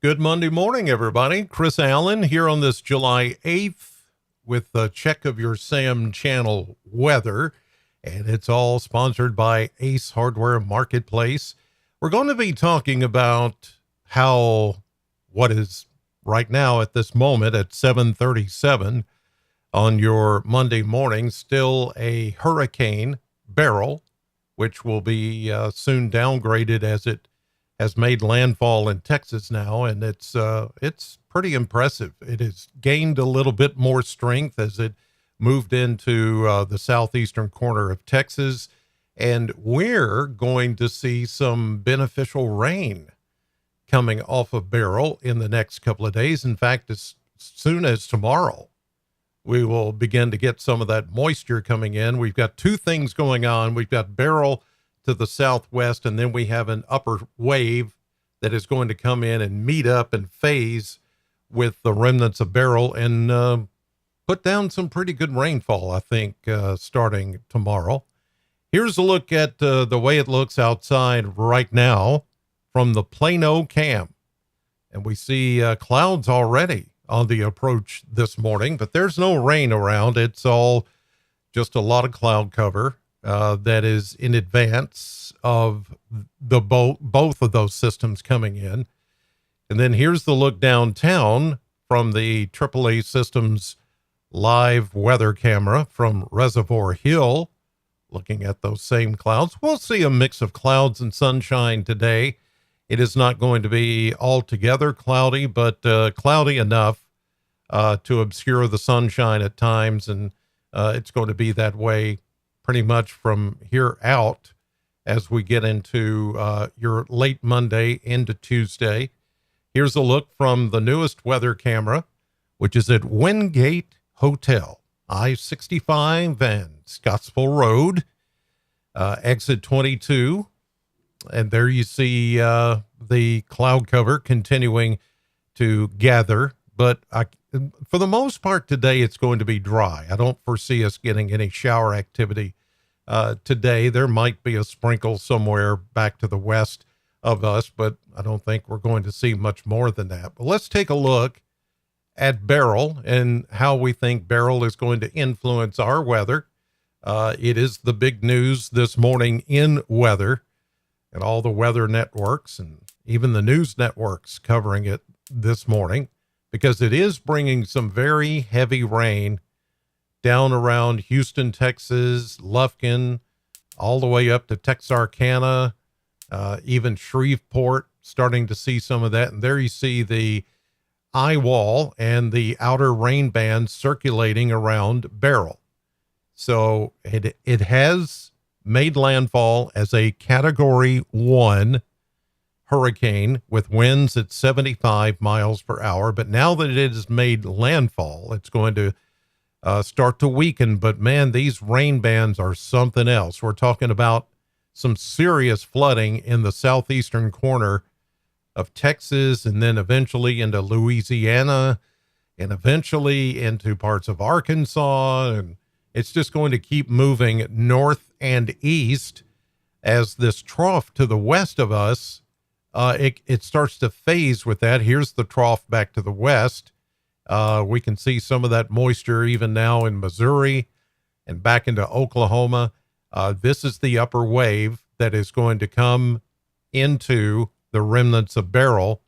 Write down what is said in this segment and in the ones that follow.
Good Monday morning, everybody. Chris Allen here on this July 8th with a check of your Sam Channel weather. And it's all sponsored by Ace Hardware Marketplace. We're going to be talking about how what is right now at this moment at 7:37 on your Monday morning, still a hurricane Beryl, which will be soon downgraded as it has made landfall in Texas now, and it's pretty impressive. It has gained a little bit more strength as it moved into the southeastern corner of Texas, and we're going to see some beneficial rain coming off of Beryl in the next couple of days. In fact, as soon as tomorrow, we will begin to get some of that moisture coming in. We've got two things going on. We've got Beryl to the southwest, and then we have an upper wave that is going to come in and meet up and phase with the remnants of Beryl and put down some pretty good rainfall, I think, starting tomorrow. Here's a look at the way it looks outside right now from the Plano cam. And we see clouds already on the approach this morning, but there's no rain around. It's all just a lot of cloud cover. That is in advance of the both of those systems coming in. And then here's the look downtown from the AAA Systems live weather camera from Reservoir Hill, looking at those same clouds. We'll see a mix of clouds and sunshine today. It is not going to be altogether cloudy, but cloudy enough to obscure the sunshine at times, and it's going to be that way pretty much from here out as we get into your late Monday into Tuesday. Here's a look from the newest weather camera, which is at Wingate Hotel, I-65 and Scottsville Road, exit 22. And there you see the cloud cover continuing to gather. But for the most part today, it's going to be dry. I don't foresee us getting any shower activity today. There might be a sprinkle somewhere back to the west of us, but I don't think we're going to see much more than that. But let's take a look at Beryl and how we think Beryl is going to influence our weather. It is the big news this morning in weather, and all the weather networks and even the news networks covering it this morning, because it is bringing some very heavy rain down around Houston, Texas, Lufkin, all the way up to Texarkana, even Shreveport, starting to see some of that. And there you see the eye wall and the outer rain band circulating around Beryl. So it has made landfall as a Category 1 hurricane with winds at 75 miles per hour. But now that it has made landfall, it's going to start to weaken. But man, these rain bands are something else. We're talking about some serious flooding in the southeastern corner of Texas, and then eventually into Louisiana, and eventually into parts of Arkansas. And it's just going to keep moving north and east as this trough to the west of us, it starts to phase with that. Here's the trough back to the west. We can see some of that moisture even now in Missouri and back into Oklahoma. This is the upper wave that is going to come into the remnants of Beryl.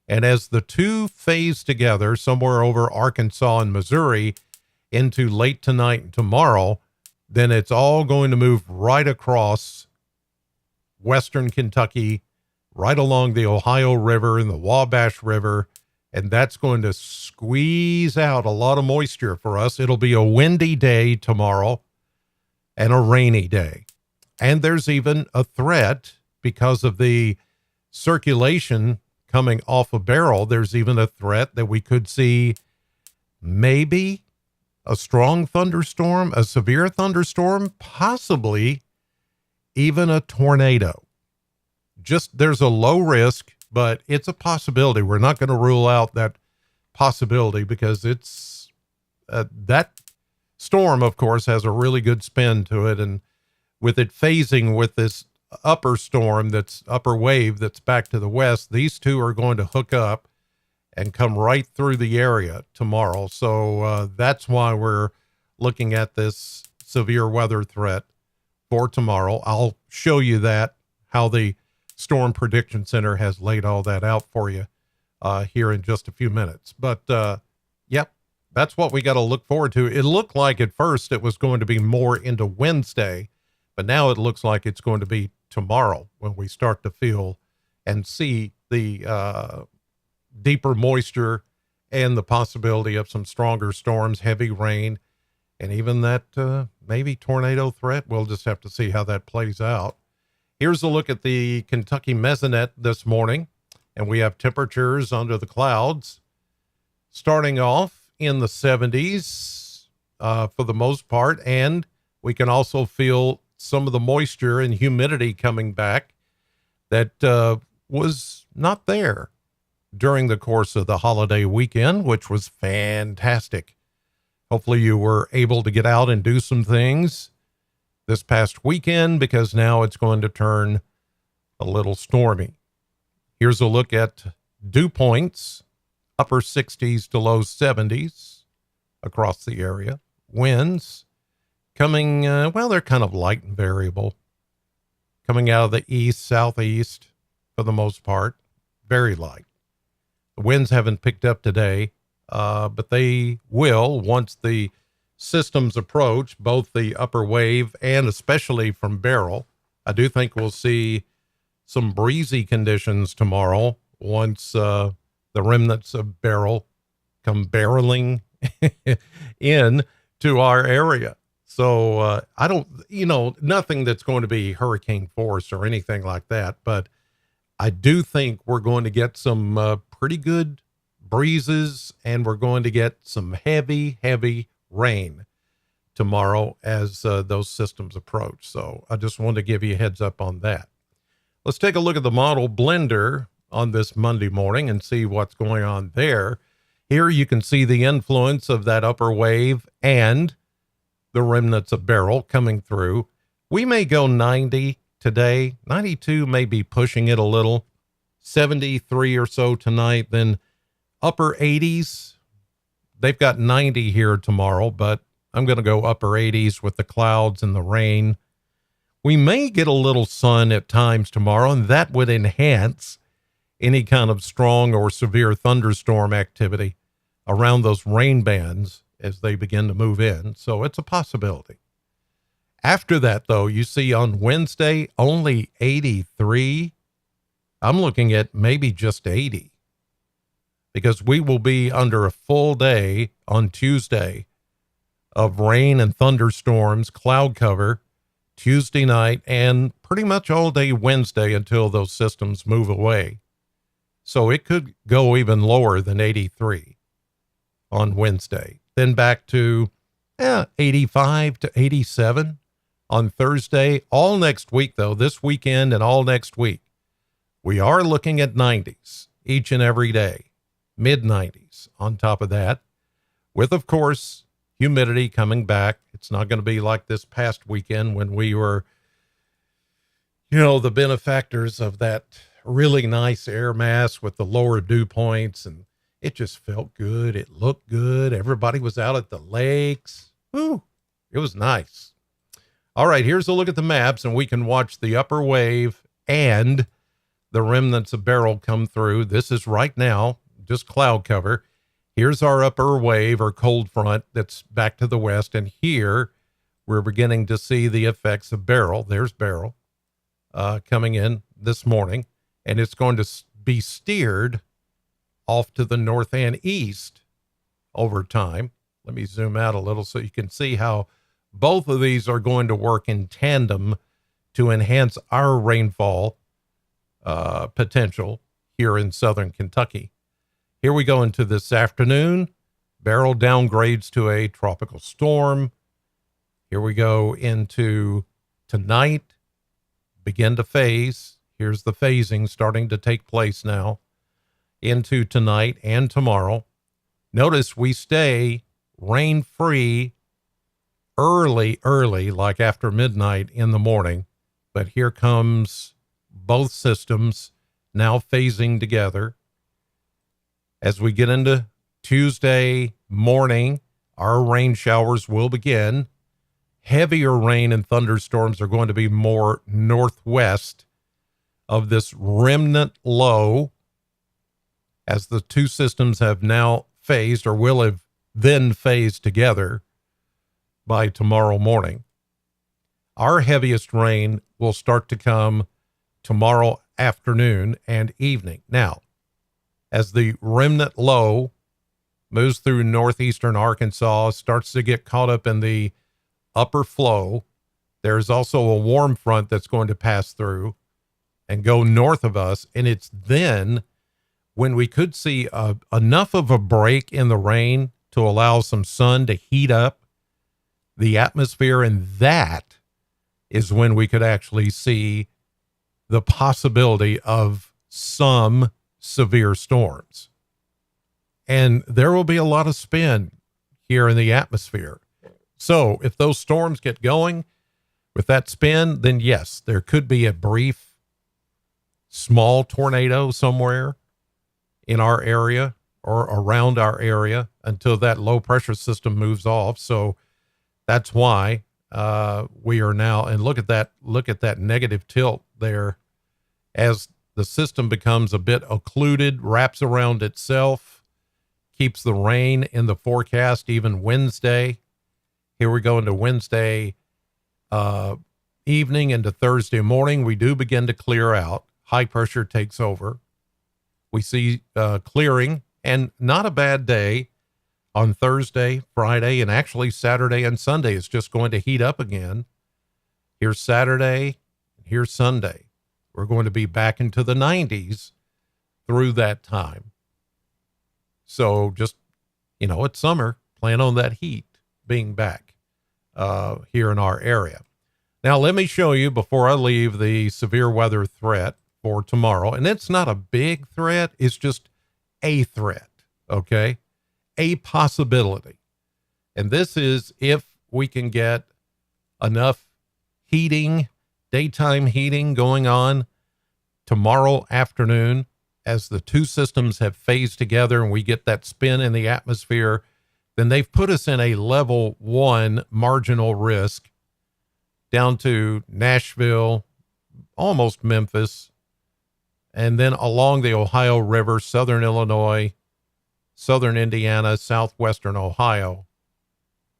And as the two phase together somewhere over Arkansas and Missouri into late tonight and tomorrow, then it's all going to move right across western Kentucky, right along the Ohio River and the Wabash River. And that's going to squeeze out a lot of moisture for us. It'll be a windy day tomorrow and a rainy day. And there's even a threat because of the circulation coming off of Beryl. There's even a threat that we could see maybe a strong thunderstorm, a severe thunderstorm, possibly even a tornado. Just there's a low risk, but it's a possibility. We're not going to rule out that possibility because it's that storm, of course, has a really good spin to it. And with it phasing with this upper storm, that's upper wave that's back to the west, these two are going to hook up and come right through the area tomorrow. So that's why we're looking at this severe weather threat for tomorrow. I'll show you that, how the Storm Prediction Center has laid all that out for you here in just a few minutes. But yep, that's what we got to look forward to. It looked like at first it was going to be more into Wednesday, but now it looks like it's going to be tomorrow when we start to feel and see the deeper moisture and the possibility of some stronger storms, heavy rain, and even that maybe tornado threat. We'll just have to see how that plays out. Here's a look at the Kentucky Mesonet this morning, and we have temperatures under the clouds starting off in the 70s for the most part, and we can also feel some of the moisture and humidity coming back that was not there during the course of the holiday weekend, which was fantastic. Hopefully you were able to get out and do some things this past weekend, because now it's going to turn a little stormy. Here's a look at dew points, upper 60s to low 70s across the area. Winds coming, well, they're kind of light and variable, coming out of the east, southeast for the most part, very light. The winds haven't picked up today, but they will once the systems approach, both the upper wave and especially from Beryl. I do think we'll see some breezy conditions tomorrow once the remnants of Beryl come barreling in to our area. So I don't, nothing that's going to be hurricane force or anything like that, but I do think we're going to get some pretty good breezes, and we're going to get some heavy, heavy rain tomorrow as those systems approach. So I just wanted to give you a heads up on that. Let's take a look at the model blender on this Monday morning and see what's going on there. Here you can see the influence of that upper wave and the remnants of Beryl coming through. We may go 90 today. 92 may be pushing it a little. 73 or so tonight. Then upper 80s. They've got 90 here tomorrow, but I'm going to go upper 80s with the clouds and the rain. We may get a little sun at times tomorrow, and that would enhance any kind of strong or severe thunderstorm activity around those rain bands as they begin to move in. So it's a possibility. After that, though, you see on Wednesday, only 83. I'm looking at maybe just 80, because we will be under a full day on Tuesday of rain and thunderstorms, cloud cover Tuesday night, and pretty much all day Wednesday until those systems move away. So it could go even lower than 83 on Wednesday. Then back to 85 to 87 on Thursday. All next week, though, this weekend and all next week, we are looking at 90s each and every day, mid-90s on top of that, with, of course, humidity coming back. It's not going to be like this past weekend when we were, the benefactors of that really nice air mass with the lower dew points, and it just felt good. It looked good. Everybody was out at the lakes. Woo, it was nice. All right, here's a look at the maps, and we can watch the upper wave and the remnants of Beryl come through. This is right now, just cloud cover. Here's our upper wave or cold front that's back to the west, and here we're beginning to see the effects of Beryl. There's Beryl coming in this morning, and it's going to be steered off to the north and east over time. Let me zoom out a little so you can see how both of these are going to work in tandem to enhance our rainfall potential here in southern Kentucky. Here we go into this afternoon. Beryl downgrades to a tropical storm. Here we go into tonight, begin to phase. Here's the phasing starting to take place now into tonight and tomorrow. Notice we stay rain-free early, like after midnight in the morning. But here comes both systems now phasing together. As we get into Tuesday morning, our rain showers will begin. Heavier rain and thunderstorms are going to be more northwest of this remnant low, as the two systems have now phased or will have then phased together by tomorrow morning. Our heaviest rain will start to come tomorrow afternoon and evening. Now, as the remnant low moves through northeastern Arkansas, starts to get caught up in the upper flow, there's also a warm front that's going to pass through and go north of us. And it's then when we could see enough of a break in the rain to allow some sun to heat up the atmosphere. And that is when we could actually see the possibility of some severe storms. And there will be a lot of spin here in the atmosphere. So if those storms get going with that spin, then yes, there could be a brief, small tornado somewhere in our area or around our area until that low pressure system moves off. So that's why we are now, and look at that negative tilt there as the system becomes a bit occluded, wraps around itself, keeps the rain in the forecast even Wednesday. Here we go into Wednesday evening into Thursday morning. We do begin to clear out. High pressure takes over. We see clearing, and not a bad day on Thursday, Friday, and actually Saturday and Sunday is just going to heat up again. Here's Saturday, here's Sunday. We're going to be back into the 90s through that time. So just, it's summer. Plan on that heat being back here in our area. Now, let me show you before I leave the severe weather threat for tomorrow. And it's not a big threat. It's just a threat. Okay. A possibility. And this is if we can get enough heating, daytime heating going on tomorrow afternoon as the two systems have phased together and we get that spin in the atmosphere, then they've put us in a level 1 marginal risk down to Nashville, almost Memphis, and then along the Ohio River, southern Illinois, southern Indiana, southwestern Ohio.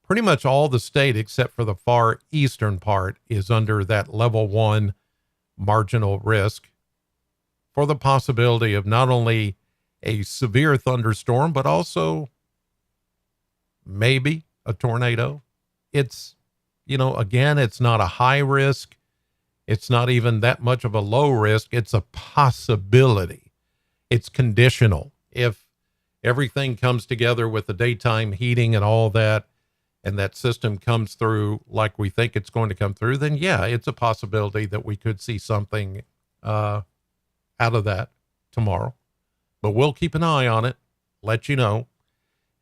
Pretty much all the state except for the far eastern part is under that level 1 marginal risk for the possibility of not only a severe thunderstorm, but also maybe a tornado. It's, again, it's not a high risk. It's not even that much of a low risk. It's a possibility. It's conditional. If everything comes together with the daytime heating and all that, and that system comes through like we think it's going to come through, then yeah, it's a possibility that we could see something out of that tomorrow. But we'll keep an eye on it, let you know.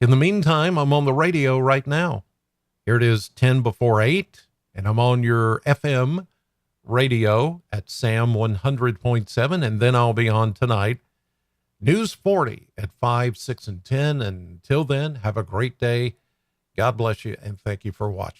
In the meantime, I'm on the radio right now. Here it is 10 before 8, and I'm on your FM radio at SAM 100.7, and then I'll be on tonight, News 40 at 5, 6, and 10. Until then, have a great day. God bless you, and thank you for watching.